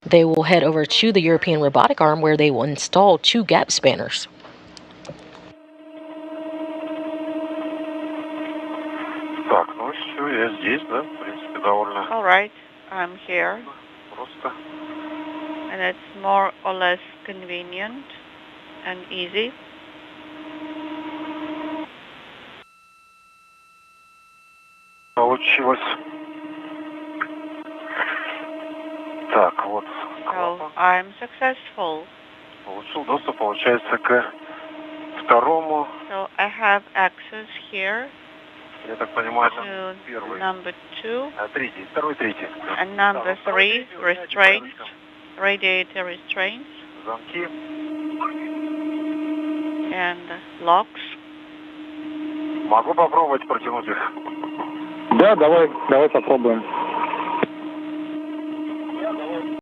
They will head over to the European robotic arm where they will install 2 gap spanners. Так, ну все, я здесь, да, в принципе, довольно. All right, I'm here. Просто. And it's more or less convenient and easy. Получилось. Так, вот. So I'm successful. Получил доступ, получается, к второму. So I have access here Я так понимаю, to это первый. number 2. Третий, второй, третий. And number 3, restraints, radiator restraints. Замки. And locks. Могу попробовать протянуть их? Да, давай попробуем.